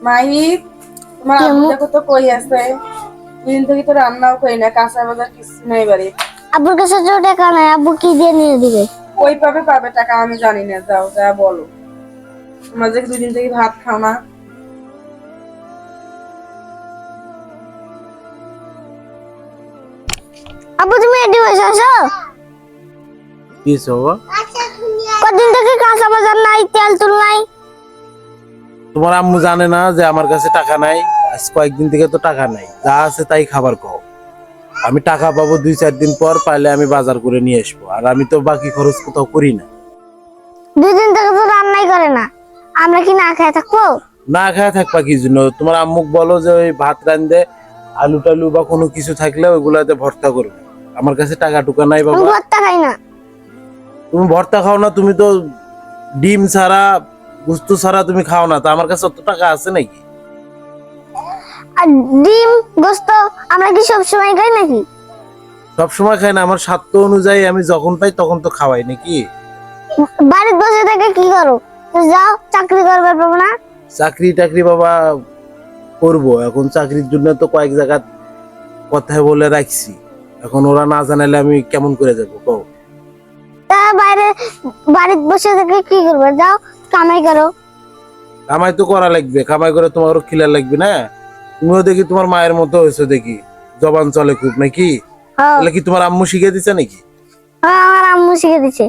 মাহি তোমার আব্বু দেখো তো কই আছে, দুদিন থেকে তো রান্নাও করি না, কাঁচা বাজার কিছু নাই বাড়ি। আব্বুর কাছে তো টাকা নাই, আব্বু কি দিয়ে নিয়ে দিবে? কই পাবে টাকা আমি জানি না, যাও যা বলো। তোমার যে দুদিন থেকে ভাত খাও না। আব্বু তুমি এটি বসে আছো? কি সবা? কদিন থেকে কাঁচা বাজার নাই, তেল তুল নাই। তোমার আম্মু জানে না যে আমার কাছে টাকা নাই? আজ কয়েকদিন থেকে তো টাকা নাই, যা আছে তাই খাবার খাও। আমি টাকা পাবো 2-4 দিন পর, পাইলে আমি বাজার করে নিয়ে আসবো। আর আমি তো বাকি খরচ কোথাও করি না। 2 দিন থেকে তো রান্নাই করে না, আমরা কি না খেয়ে থাকবো? না খায় থাকবা কি জন্য? তোমার আম্মুক বলো যে ওই ভাত রান্ধে আলু টালু বা কোনো কিছু থাকলে ওইগুলাতে ভর্তা করবে। আমার কাছে টাকা টুকা নাই আমি বাবা। ভর্তা খাই না। তুমি ভর্তা খাও না? তুমি তো ডিম ছাড়া গুস্ত ছাড়া তুমি খাও না, তা আমার কাছে অত টাকা আছে নাকি? আর ডিম গোস্ত আমরা কি সব সময় খাই নাকি? সব সময় খাই না, আমার স্বার্থ অনুযায়ী আমি যখন পাই তখন তো খাওয়াই নাকি? বাড়িতে বসে থেকে কি করো? তো যাও চাকরি করবে পাবো না? চাকরি টাকরি বাবা করবো, এখন চাকরির জন্য তো কয়েক জায়গা কথায় বলে রাখছি। এখন ওরা না জানালে আমি কেমন করে যাবো কও? তা বাড়িতে বসে থেকে কি করবে? যাও কামাই করো। কামাই তো করা লাগবে, কামাই করে তোমারও খিলা লাগবে না? তুমিও দেখি তোমার মায়ের মতো হয়েছো, দেখি জবান চলে খুব নাকি? হ্যাঁ, তাহলে কি তোমার আম্মু শিখে দিছে নাকি? আমার আম্মু শিখে দিছে।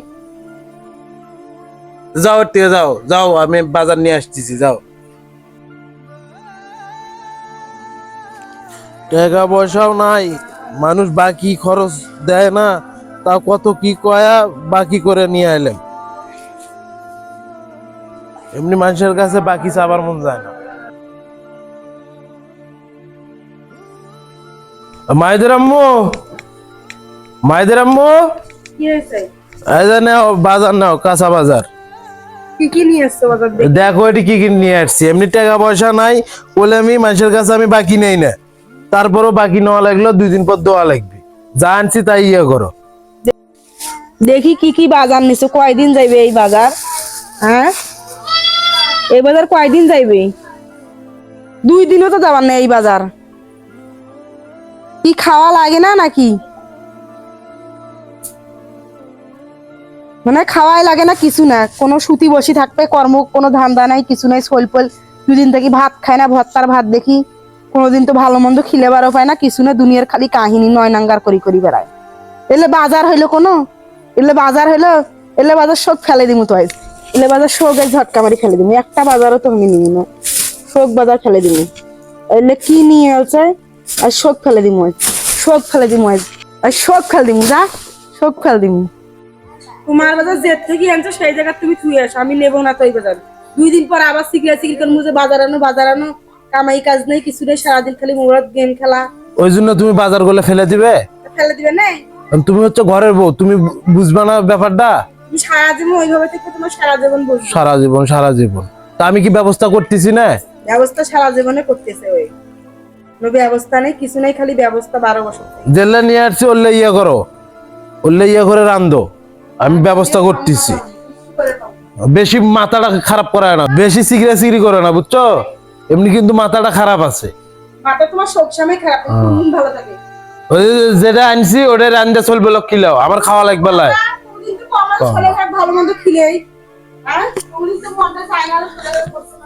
যাও এর থেকে যাও, যাও আমি বাজার নিয়ে আসতেছি, যাও। টাকা পয়সাও নাই, মানুষ বাকি খরচ দেয় না, তা কত কি কয়া বাকি করে নিয়ে এলাম। এমনি মানুষের কাছে বাকি চাবার মন যায় না। মায়েদের আম্মু, মায়েদের আম্মু, কি হয়েছে? এই যে নাও বাজার, নাও কাঁচা বাজার। কি কি নিয়ে এসছো বাজার থেকে? দেখো এটি কি কি নিয়ে আসছি। এমনি টাকা পয়সা নাই বলে আমি মানুষের কাছে আমি বাকি নেই না, তারপরও বাকি নেওয়া লাগলো, 2 দিন পর দেওয়া লাগবে। যা আনছি তাই ইয়ে করো। দেখি কি কি বাজার নিছো, কয়দিন যাইবে এই বাজার? হ্যাঁ, এই বাজার কয়দিন যাইবে? 2 দিনও তো যাবার না এই বাজার। কি খাওয়া লাগে না নাকি? মানে খাওয়াই লাগে না কিছু না, কোনো সুতি বসে থাকবে, কর্ম কোনো ধান্দা নাই কিছু নাই, সোলপল 2 দিন থেকে ভাত খায় না, ভর্তার ভাত দেখি। কোনোদিন তো ভালো মন্দ খিলেবারও পায় না কিছু না, দুনিয়ার খালি কাহিনী নয় নাঙ্গার করি বেড়ায়। এলে বাজার হইলো কোনো? এলে বাজার হইলো? এলে বাজার শোক ফেলে দিমু তো, এলে বাজার শোকের ঝটকা মারি ফেলে দিমু, একটা বাজারও তো আমি নিবি না, শোক বাজার ফেলে দিমু। এলে কি নিয়ে আছে? আর শোক ফেলে দিমু, শোক ফেলে দিমু, আর শোক ফেলে দিমু, যা শোক ফেলে দিমু। তোমার বাজার যে থেকে আনছো সেই জায়গা তুমি থুয়ে আসো, আমি নেবো না তো এই বাজার। 2 দিন পর আবার সিগড়ি করে মুঝে বাজার আনো, কামাই কাজ নেই কিছু নেই, সারাদিন খালি মোবাইল গেম খেলা। ওই জন্য তুমি বাজার করলে ফেলে দিবে? ফেলে দিবে না? তুমি হচ্ছে ঘরের বউ, তুমি বুঝবে না ব্যাপারটা? তুমি সারা জীবন ওইভাবে থেকে তোমার সারা জীবন বুঝবে। সারা জীবন, সারা জীবন। তা আমি কি ব্যবস্থা করতেছি না? ব্যবস্থা সারা জীবনে করতেছে ওই, কোনো ব্যবস্থা নেই কিছু নেই, খালি ব্যবস্থা 12 বছর। জেলে নিয়ে আসছি, ওরলে ইয়ে করো, ওরলে ইয়ে করে রান্ধো, আমি ব্যবস্থা করতেছি। বেশি মাথাটা খারাপ করে না, বেশি সিগড়ি করে না, বুঝছো? এমনি কিন্তু মাথাটা খারাপ আছে। মাথা তোমার সবসময় খারাপ, কোনদিন ভালো থাকে? ওই যেটা আনছি ওটা রান্ধতে চলবে, লোক খিলাও, আমার খাওয়া লাগবে লাই। কোনদিন তো কমাল চলে ভালো মন্দ খিলেই, হ্যাঁ কোনদিন তো মনটা চায় না চলে করতে।